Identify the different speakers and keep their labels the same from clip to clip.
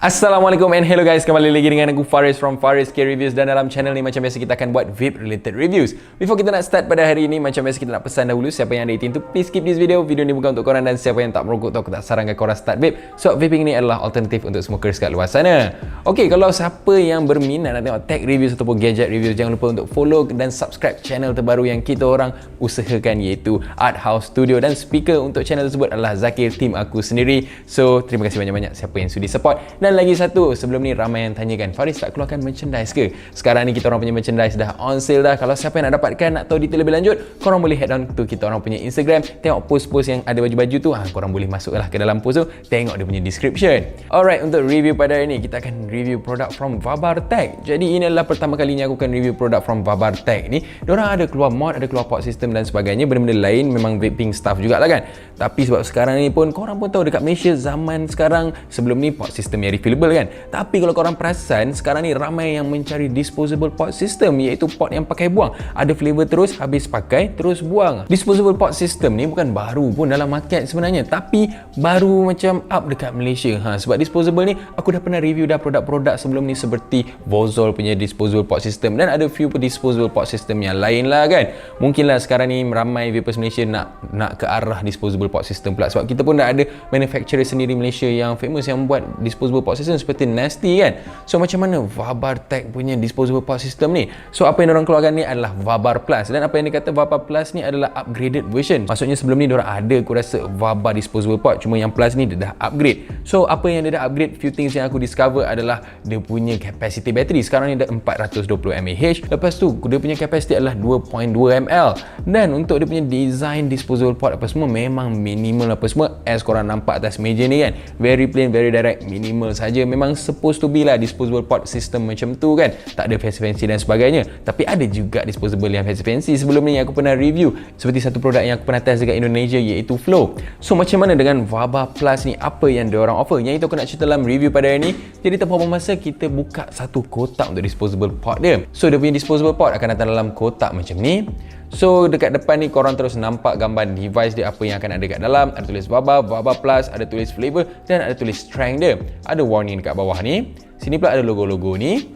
Speaker 1: Assalamualaikum and hello guys, kembali lagi dengan aku Faris from Faris K Reviews. Dan dalam channel ni macam biasa kita akan buat vape related reviews. Before kita nak start pada hari ini, macam biasa kita nak pesan dahulu siapa yang ada 18 tu please skip this video. Video ni bukan untuk korang, dan siapa yang tak merokok tu aku tak sarankan korang start vape. So vaping ni adalah alternatif untuk smokers kat luar sana. Okay, kalau siapa yang berminat nak tengok tech reviews ataupun gadget reviews, jangan lupa untuk follow dan subscribe channel terbaru yang kita orang usahakan, iaitu Art House Studio. Dan speaker untuk channel tersebut adalah Zakir, tim aku sendiri. So terima kasih banyak-banyak siapa yang sudi support. Dan lagi satu, sebelum ni ramai yang tanyakan, Faris tak keluarkan merchandise ke? Sekarang ni kita orang punya merchandise dah on sale dah. Kalau siapa yang nak dapatkan, nak tahu detail lebih lanjut, korang boleh head on to kita orang punya Instagram, tengok post-post yang ada baju-baju tu, korang boleh masuklah ke dalam post tu, tengok dia punya description. Alright, untuk review pada hari ni, kita akan review produk from Vabartech. Jadi ini adalah pertama kalinya aku akan review produk from Vabartech ni. Diorang ada keluar mod, ada keluar pot system dan sebagainya, benda-benda lain, memang vaping stuff jugalah kan. Tapi sebab sekarang ni pun, korang pun tahu dekat Malaysia zaman sekarang, sebelum ni pot system yang refillable kan. Tapi kalau korang perasan, sekarang ni ramai yang mencari disposable pot system, iaitu pot yang pakai buang. Ada flavor terus, habis pakai, terus buang. Disposable pot system ni bukan baru pun dalam market sebenarnya, tapi baru macam up dekat Malaysia. Sebab disposable ni, aku dah pernah review dah produk-produk sebelum ni seperti Vozol punya disposable pot system, dan ada few disposable pot system yang lain lah kan. Mungkinlah sekarang ni ramai vapers Malaysia nak ke arah disposable pot system pula, sebab kita pun dah ada manufacturer sendiri Malaysia yang famous yang buat disposable pot system seperti Nasty kan. So macam mana Vabartech punya disposable pot system ni? So apa yang diorang keluarkan ni adalah Vabar Plus, dan apa yang dikata Vabar Plus ni adalah upgraded version. Maksudnya sebelum ni diorang ada, aku rasa, Vabar disposable pot, cuma yang Plus ni dia dah upgrade. So apa yang dia dah upgrade, few things yang aku discover adalah dia punya capacity battery. Sekarang ni dah 420 mAh. Lepas tu dia punya capacity adalah 2.2 ml. Dan untuk dia punya design disposable pot apa semua memang minimal apa semua, as korang nampak atas meja ni kan. Very plain, very direct, minimal saja. Memang supposed to be lah disposable pot system macam tu kan, tak ada fancy-fancy dan sebagainya. Tapi ada juga disposable yang fancy-fancy. Sebelum ni aku pernah review seperti satu produk yang aku pernah test dekat Indonesia, iaitu Flow. So macam mana dengan Vabar Plus ni, apa yang diorang offer? Yang itu aku nak cerita dalam review pada hari ni. Jadi tanpa buang masa, kita buka satu kotak untuk disposable pot dia. So dia punya disposable pot akan datang dalam kotak macam ni. So dekat depan ni korang terus nampak gambar device dia, apa yang akan ada kat dalam. Ada tulis Vabar, Vabar Plus, ada tulis flavor, dan ada tulis strength dia. Ada warning dekat bawah ni. Sini pula ada logo-logo ni.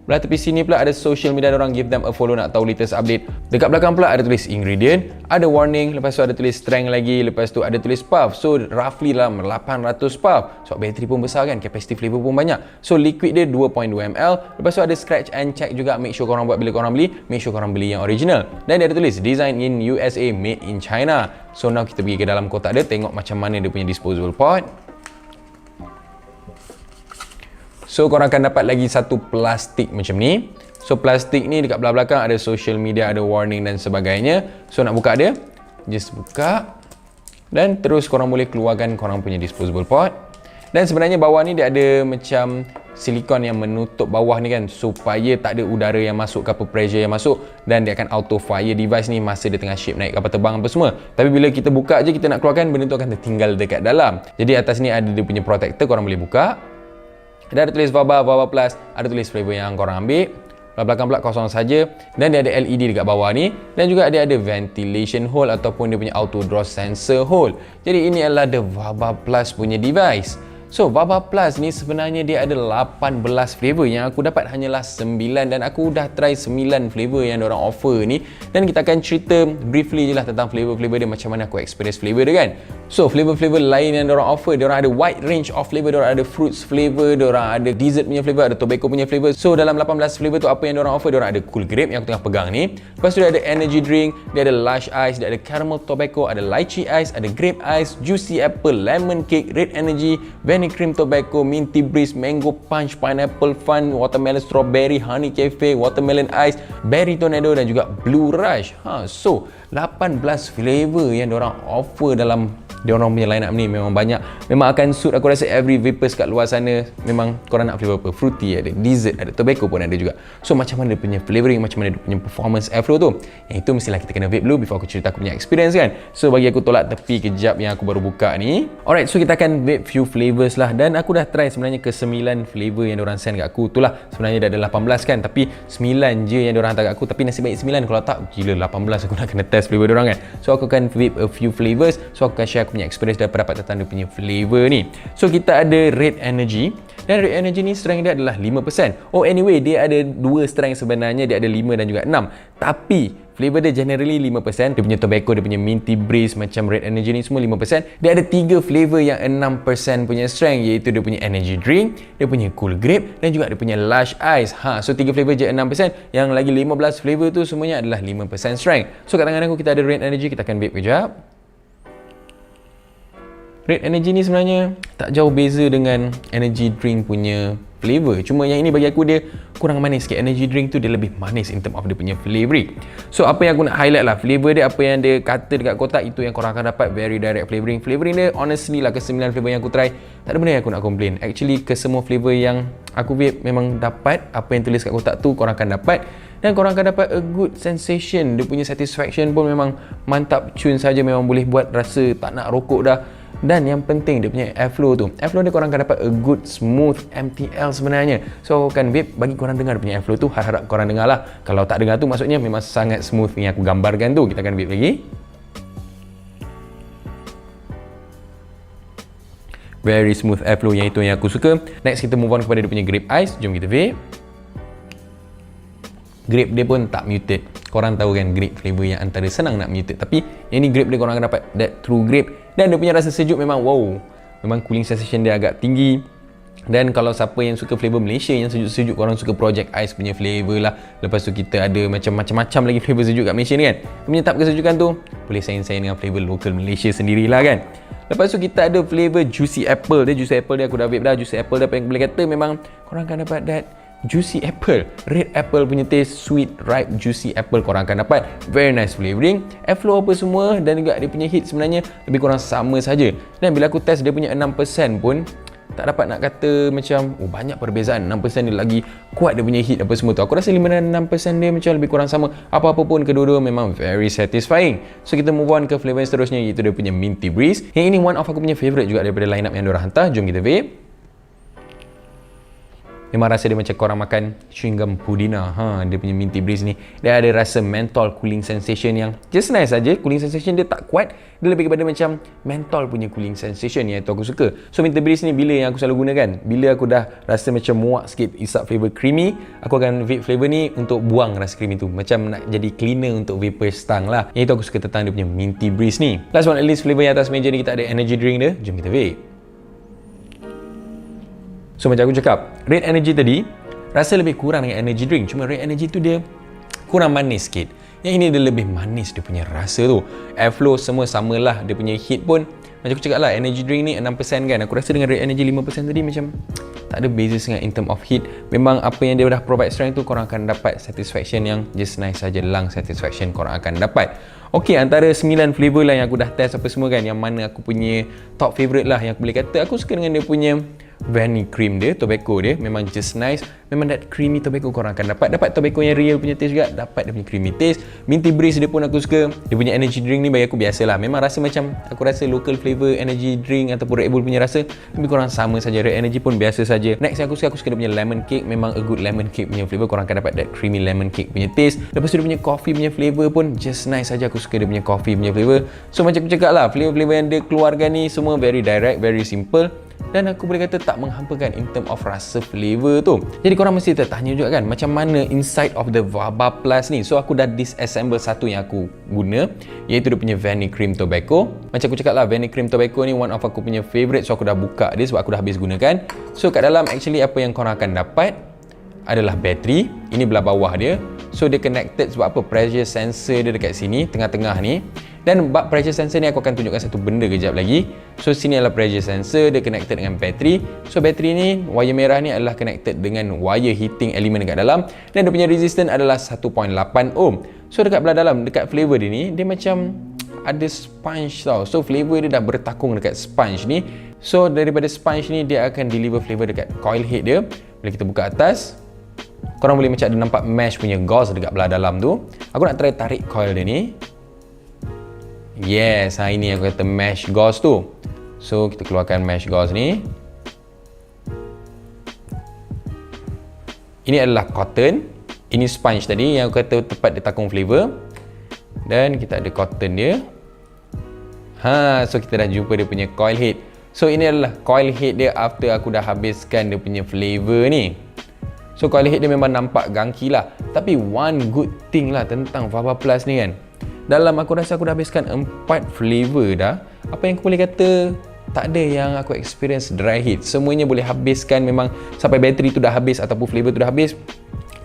Speaker 1: Belah tepi sini pula ada social media orang, give them a follow nak tahu latest update. Dekat belakang pula ada tulis ingredient, ada warning, lepas tu ada tulis strength lagi, lepas tu ada tulis puff. So roughly dalam 800 puff. So bateri pun besar kan, capacity flavor pun banyak. So liquid dia 2.2 ml. Lepas tu ada scratch and check juga, make sure korang buat bila korang beli, make sure korang beli yang original. Dan dia ada tulis design in USA, made in China. So now kita pergi ke dalam kotak dia, tengok macam mana dia punya disposable pot. So korang akan dapat lagi satu plastik macam ni. So plastik ni dekat belah belakang ada social media, ada warning dan sebagainya. So nak buka dia, just buka, dan terus korang boleh keluarkan korang punya disposable pot. Dan sebenarnya bawah ni dia ada macam silikon yang menutup bawah ni kan, supaya tak ada udara yang masuk ke apa, pressure yang masuk, dan dia akan auto fire device ni masa dia tengah shape naik kapal terbang apa semua. Tapi bila kita buka je, kita nak keluarkan, benda tu akan tertinggal dekat dalam. Jadi atas ni ada dia punya protector, korang boleh buka. Ada tulis Vabar, Vabar Plus, ada tulis flavor yang korang ambil. Belakang pula kosong saja, dan dia ada LED dekat bawah ni, dan juga dia ada ventilation hole ataupun dia punya auto draw sensor hole. Jadi ini adalah the Vabar Plus punya device. So Vabar Plus ni sebenarnya dia ada 18 flavor, yang aku dapat hanyalah 9, dan aku dah try 9 flavor yang diorang offer ni. Dan kita akan cerita briefly je lah tentang flavor-flavor dia, macam mana aku experience flavor dia kan. So flavor-flavor lain yang diorang offer, diorang ada wide range of flavor. Diorang ada fruits flavor, diorang ada dessert punya flavor, ada tobacco punya flavor. So dalam 18 flavor tu, apa yang diorang offer? Diorang ada cool grape yang aku tengah pegang ni. Lepas tu dia ada energy drink, dia ada lush ice, dia ada caramel tobacco, ada lychee ice, ada grape ice, juicy apple, lemon cake, red energy, vanilla cream tobacco, minty breeze, mango punch, pineapple fun, watermelon strawberry, honey cafe, watermelon ice, berry tornado, dan juga blue rush. So 18 flavor yang diorang offer dalam diorang punya line up ni memang banyak. Memang akan suit aku rasa every vapers kat luar sana. Memang korang nak flavor apa, fruity, ada dessert, ada tobacco pun ada juga. So macam mana dia punya flavoring, macam mana dia punya performance airflow tu, yang itu mestilah kita kena vape dulu before aku cerita aku punya experience kan. So bagi aku tolak tepi kejap yang aku baru buka ni. Alright, so kita akan vape few flavors lah, dan aku dah try sebenarnya ke 9 flavor yang diorang send kat aku. Itulah sebenarnya dah ada 18 kan, tapi 9 je yang diorang hantar kat aku. Tapi nasib baik 9, kalau tak gila 18 aku nak kena test flavor diorang kan. So aku akan vape a few flavors. So aku akan share aku punya experience dan pendapat tentang dia punya flavor ni. So kita ada red energy, Dan Red Energy ni strength dia adalah 5%. Oh anyway, dia ada dua strength sebenarnya, dia ada 5 dan juga 6. Tapi flavor dia generally 5%. Dia punya tobacco, dia punya minty breeze macam Red Energy ni semua 5%. Dia ada 3 flavor yang 6% punya strength, iaitu dia punya energy drink, dia punya cool grape dan juga dia punya lush ice. So 3 flavor je 6%, yang lagi 15 flavor tu semuanya adalah 5% strength. So kat tangan aku kita ada Red Energy, kita akan vape kejap. Red Energy ni sebenarnya tak jauh beza dengan energy drink punya flavor. Cuma yang ini bagi aku dia kurang manis sikit. Energy drink tu dia lebih manis in term of dia punya flavoring. So apa yang aku nak highlight lah, flavor dia, apa yang dia kata dekat kotak, itu yang korang akan dapat. Very direct flavoring. Flavoring dia honestly lah, ke 9 flavor yang aku try, tak ada benda yang aku nak complain. Actually ke semua flavor yang aku vape memang dapat apa yang tulis kat kotak tu, korang akan dapat. Dan korang akan dapat a good sensation. Dia punya satisfaction pun memang mantap tune saja, memang boleh buat rasa tak nak rokok dah. Dan yang penting dia punya airflow tu, airflow dia korang akan dapat a good smooth MTL sebenarnya. So aku akan vape bagi korang dengar dia punya airflow tu, harap korang dengar lah. Kalau tak dengar tu maksudnya memang sangat smooth yang aku gambarkan tu. Kita akan vape lagi. Very smooth airflow, yang itu yang aku suka. Next kita move on kepada dia punya grape ice. Jom kita vape. Grape dia pun tak muted. Korang tahu kan grape flavor yang antara senang nak muted, tapi yang ni grape dia korang akan dapat that true grape. Dan dia punya rasa sejuk memang wow. Memang cooling sensation dia agak tinggi. Dan kalau siapa yang suka flavor Malaysia yang sejuk-sejuk, korang suka Project Ice punya flavor lah. Lepas tu kita ada macam-macam lagi flavor sejuk kat Malaysia ni kan. Dia punya tahap kesejukan tu boleh saing-saing dengan flavor local Malaysia sendirilah kan. Lepas tu kita ada flavor Juicy Apple. Dia Juicy Apple dia aku dah vape dah. Juicy Apple dia apa yang boleh kata, memang korang akan dapat that Juicy Apple, Red Apple punya taste, sweet, ripe, juicy apple korang akan dapat. Very nice flavoring, airflow apa semua, dan juga dia punya heat sebenarnya lebih kurang sama saja. Dan bila aku test dia punya 6% pun tak dapat nak kata macam oh banyak perbezaan. 6% dia lagi kuat dia punya heat apa semua tu. Aku rasa 5 dan 6% dia macam lebih kurang sama. Apa-apa pun kedua-dua memang very satisfying. So kita move on ke flavor yang seterusnya, iaitu dia punya minty breeze. Yang ini one of aku punya favourite juga daripada line up yang diorang hantar. Jom kita vape. Memang rasa dia macam korang makan chewing gum Pudina. Dia punya minty breeze ni, dia ada rasa menthol cooling sensation yang just nice saja. Cooling sensation dia tak kuat, dia lebih kepada macam menthol punya cooling sensation yang itu aku suka. So minty breeze ni bila yang aku selalu gunakan, bila aku dah rasa macam muak sikit, isap flavor creamy, aku akan vape flavor ni untuk buang rasa creamy tu, macam nak jadi cleaner untuk vapor stang lah. Yang itu aku suka tentang dia punya minty breeze ni. Last but not least, flavor yang atas meja ni kita ada energy drink dia. Jom kita vape. So macam aku cakap, Red Energy tadi rasa lebih kurang dengan energy drink. Cuma Red Energy tu dia kurang manis sikit. Yang ini dia lebih manis dia punya rasa tu. Airflow semua samalah. Dia punya heat pun macam aku cakap lah, energy drink ni 6% kan. Aku rasa dengan Red Energy 5% tadi macam tak ada beza sangat in term of heat. Memang apa yang dia dah provide strength tu, korang akan dapat satisfaction yang just nice saja. Lung satisfaction korang akan dapat. Okay, antara 9 flavor lah yang aku dah test apa semua kan, yang mana aku punya top favourite lah yang aku boleh kata, aku suka dengan dia punya vanilla cream dia, tobacco dia memang just nice. Memang that creamy tobacco korang akan dapat tobacco yang real punya taste juga, dapat dia punya creamy taste. Minty breeze dia pun aku suka. Dia punya energy drink ni bagi aku biasa lah, memang rasa macam aku rasa local flavor energy drink ataupun Red Bull punya rasa lebih kurang sama saja. Red Energy pun biasa saja. Next yang aku suka dia punya lemon cake. Memang a good lemon cake punya flavor, korang akan dapat that creamy lemon cake punya taste. Lepas tu dia punya coffee punya flavor pun just nice saja. Aku suka dia punya coffee punya flavor. So macam aku cakap lah, flavor-flavor yang dia keluarkan ni semua very direct, very simple, dan aku boleh kata tak menghampakan in term of rasa flavor tu. Jadi korang mesti tertanya juga kan, macam mana inside of the Vaba Plus ni. So aku dah disassemble satu yang aku guna, iaitu dia punya vanilla cream tobacco. Macam aku cakap lah, vanilla cream tobacco ni one of aku punya favourite. So aku dah buka dia sebab aku dah habis gunakan. So kat dalam actually apa yang korang akan dapat adalah bateri. Ini belah bawah dia. So dia connected sebab apa, pressure sensor dia dekat sini, tengah-tengah ni. Dan bab pressure sensor ni aku akan tunjukkan satu benda kejap lagi. So sini adalah pressure sensor, dia connected dengan bateri. So bateri ni, wire merah ni adalah connected dengan wire heating element dekat dalam. Dan dia punya resistance adalah 1.8 ohm. So dekat belah dalam, dekat flavor dia ni, dia macam ada sponge tau. So flavor dia dah bertakung dekat sponge ni. So daripada sponge ni, dia akan deliver flavor dekat coil head dia. Bila kita buka atas, korang boleh macam ada nampak mesh punya gauze dekat belah dalam tu. Aku nak try tarik coil dia ni. Yes, ini aku kata mesh gauze tu. So kita keluarkan mesh gauze ni. Ini adalah cotton. Ini sponge tadi yang aku kata tepat dia takung flavor. Dan kita ada cotton dia. So kita dah jumpa dia punya coil head. So ini adalah coil head dia after aku dah habiskan dia punya flavor ni. So coil head dia memang nampak gangki lah. Tapi one good thing lah tentang Vaba Plus ni kan, dalam aku rasa aku dah habiskan 4 flavor dah, apa yang aku boleh kata, tak ada yang aku experience dry heat. Semuanya boleh habiskan memang sampai bateri tu dah habis ataupun flavor tu dah habis,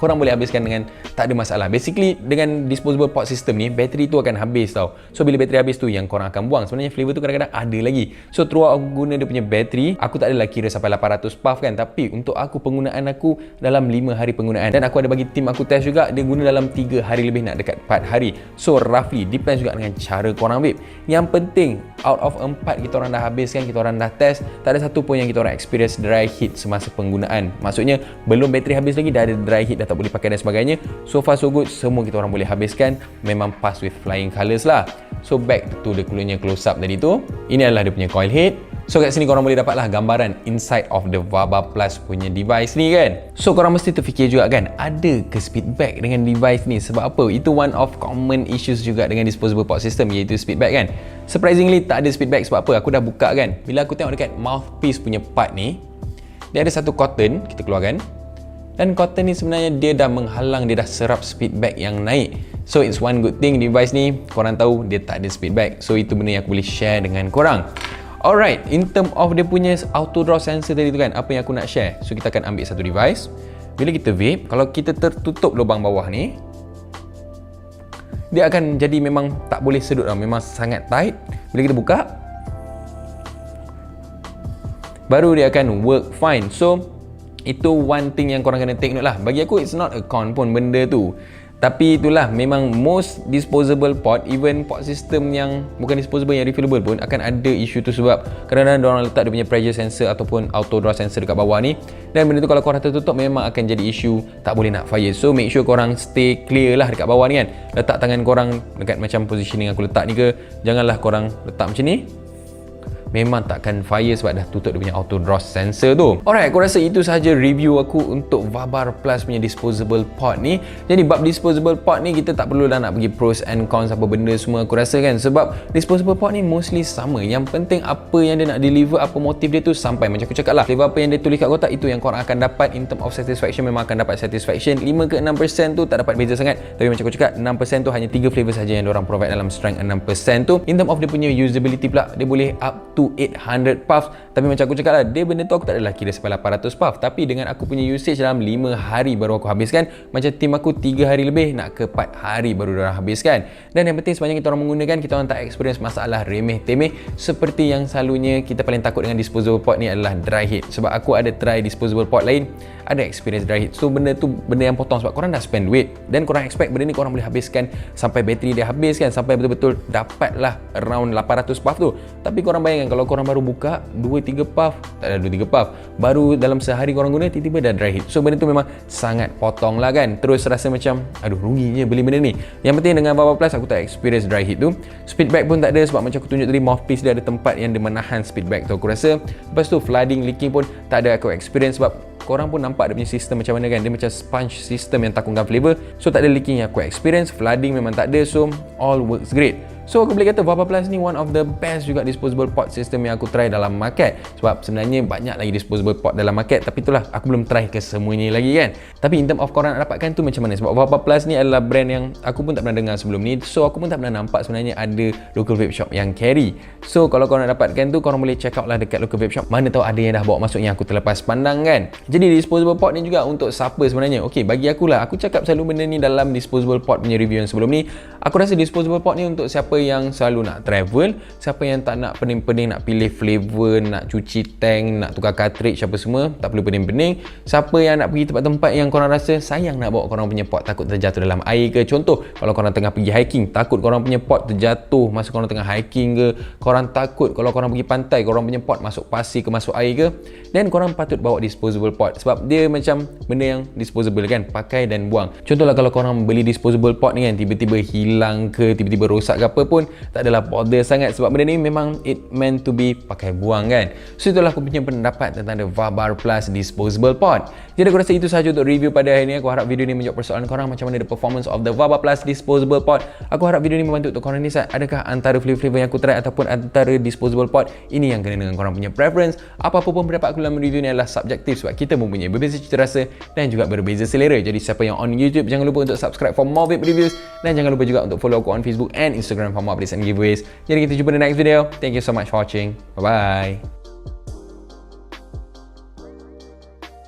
Speaker 1: korang boleh habiskan dengan tak ada masalah. Basically dengan disposable pot system ni, bateri tu akan habis tau. So bila bateri habis tu yang korang akan buang. Sebenarnya flavor tu kadang-kadang ada lagi. So throughout aku guna dia punya bateri, aku tak adalah kira sampai 800 puff kan, tapi untuk aku penggunaan aku dalam 5 hari penggunaan, dan aku ada bagi tim aku test juga, dia guna dalam 3 hari lebih nak dekat 4 hari. So roughly depends juga dengan cara korang vape. Yang penting out of 4 kita orang dah habiskan, kita orang dah test, tak ada satu pun yang kita orang experience dry heat semasa penggunaan. Maksudnya belum bateri habis lagi dah ada dry heat, dah tak boleh pakai dan sebagainya. So far so good, semua kita orang boleh habiskan, memang pass with flying colours lah. So back to the klunya close up tadi tu, ini adalah dia punya coil head. So kat sini korang boleh dapatlah gambaran inside of the Vaba Plus punya device ni kan. So korang mesti terfikir juga kan, ada ke speedback dengan device ni? Sebab apa? Itu one of common issues juga dengan disposable pot system, iaitu speedback kan. Surprisingly tak ada speedback. Sebab apa? Aku dah buka kan, bila aku tengok dekat mouthpiece punya part ni, dia ada satu cotton, kita keluarkan. Dan cotton ni sebenarnya dia dah menghalang, dia dah serap speedback yang naik. So it's one good thing device ni, korang tahu dia tak ada speedback. So itu benda yang aku boleh share dengan korang. Alright, in term of dia punya auto draw sensor tadi tu kan, apa yang aku nak share. So kita akan ambil satu device. Bila kita vape, kalau kita tertutup lubang bawah ni, dia akan jadi memang tak boleh sedut tau, memang sangat tight. Bila kita buka, baru dia akan work fine. So itu one thing yang korang kena take note lah. Bagi aku it's not a con pun benda tu, tapi itulah memang most disposable pot, even pot system yang bukan disposable, yang refillable pun akan ada isu tu. Sebab kadang-kadang diorang letak dia punya pressure sensor ataupun auto draw sensor dekat bawah ni, dan benda tu kalau korang tertutup memang akan jadi isu, tak boleh nak fire. So make sure korang stay clear lah dekat bawah ni kan. Letak tangan korang dekat macam positioning aku letak ni ke, janganlah korang letak macam ni, memang takkan fire sebab dah tutup dia punya auto draw sensor tu. Alright, aku rasa itu sahaja review aku untuk Vaba Plus punya disposable pot ni. Jadi bab disposable pot ni kita tak perlu dah nak pergi pros and cons apa benda semua aku rasa kan, sebab disposable pot ni mostly sama. Yang penting apa yang dia nak deliver, apa motif dia tu sampai. Macam aku cakap lah, flavor apa yang dia tulis kat kotak, itu yang korang akan dapat. In term of satisfaction, memang akan dapat satisfaction. 5 ke 6% tu tak dapat beza sangat, tapi macam aku cakap 6% tu hanya 3 flavor saja yang diorang provide dalam strength 6% tu. In term of dia punya usability pula, dia boleh up to 800 puffs. Tapi macam aku cakap lah, dia benda tu aku tak adalah kira sampai 800 puff. Tapi dengan aku punya usage dalam 5 hari baru aku habiskan. Macam tim aku 3 hari lebih nak ke 4 hari baru diorang habiskan. Dan yang penting sepanjang kita orang menggunakan, kita orang tak experience masalah remeh-temeh seperti yang selalunya kita paling takut dengan disposable pot ni adalah dry heat. Sebab aku ada try disposable pot lain, ada experience dry heat. So benda tu benda yang potong, sebab korang dah spend duit dan korang expect benda ni korang boleh habiskan sampai bateri dia habis kan, sampai betul-betul dapatlah around 800 puff tu. Tapi korang bayangkan kalau korang baru buka 2-3 puff, tak ada 2-3 puff, baru dalam sehari korang guna, tiba-tiba dah dry heat. So benda tu memang sangat potong lah kan. Terus rasa macam aduh ruginya beli benda ni. Yang penting dengan Vaba Plus aku tak experience dry heat tu. Speedback pun tak ada, sebab macam aku tunjuk tadi, mouthpiece dia ada tempat yang dia menahan speedback tu aku rasa. Lepas tu flooding, leaking pun tak ada aku experience, sebab korang pun nampak dia punya sistem macam mana kan, dia macam sponge system yang takungkan flavor. So tak ada leaking yang aku experience, flooding memang tak ada. So all works great. So aku boleh kata Vaba Plus ni one of the best juga disposable pot system yang aku try dalam market. Sebab sebenarnya banyak lagi disposable pot dalam market, tapi itulah aku belum try ke semuanya lagi kan. Tapi in term of korang nak dapatkan tu macam mana, sebab Vaba Plus ni adalah brand yang aku pun tak pernah dengar sebelum ni. So aku pun tak pernah nampak sebenarnya ada local vape shop yang carry. So kalau korang nak dapatkan tu, korang boleh check out lah dekat local vape shop. Mana tahu ada yang dah bawa masuk yang aku terlepas pandang kan. Jadi disposable pot ni juga untuk siapa sebenarnya? Okay, bagi aku lah, aku cakap selalu benda ni dalam disposable pot punya review yang sebelum ni. Aku rasa disposable pot ni untuk siapa yang selalu nak travel, siapa yang tak nak pening-pening nak pilih flavor, nak cuci tank, nak tukar cartridge apa semua, tak perlu pening-pening. Siapa yang nak pergi tempat-tempat yang korang rasa sayang nak bawa korang punya pot, takut terjatuh dalam air ke. Contoh, kalau korang tengah pergi hiking, takut korang punya pot terjatuh masa korang tengah hiking ke, korang takut kalau korang pergi pantai, korang punya pot masuk pasir ke, masuk air ke, dan korang patut bawa disposable pot. Sebab dia macam benda yang disposable kan, pakai dan buang. Contohlah kalau korang beli disposable pot ni kan, tiba-tiba hilang hilang ke, tiba-tiba rosak ke apa pun, tak adalah bother sangat sebab benda ni memang it meant to be pakai buang kan. So itulah aku punya pendapat tentang the VABAR Plus Disposable Pot. Jadi aku rasa itu sahaja untuk review pada hari ni. Aku harap video ni menjawab persoalan korang macam mana the performance of the VABAR Plus Disposable Pot. Aku harap video ni membantu untuk korang decide adakah antara flavor yang aku try ataupun antara disposable pot ini yang kena dengan korang punya preference. Apa-apa pun pendapat aku dalam review ni adalah subjektif sebab kita mempunyai berbeza cita rasa dan juga berbeza selera. Jadi siapa yang on YouTube, jangan lupa untuk subscribe for more vape reviews dan jangan lupa juga untuk follow aku on Facebook and Instagram for more updates and giveaways. Jadi kita jumpa di next video. Thank you so much for watching. Bye bye.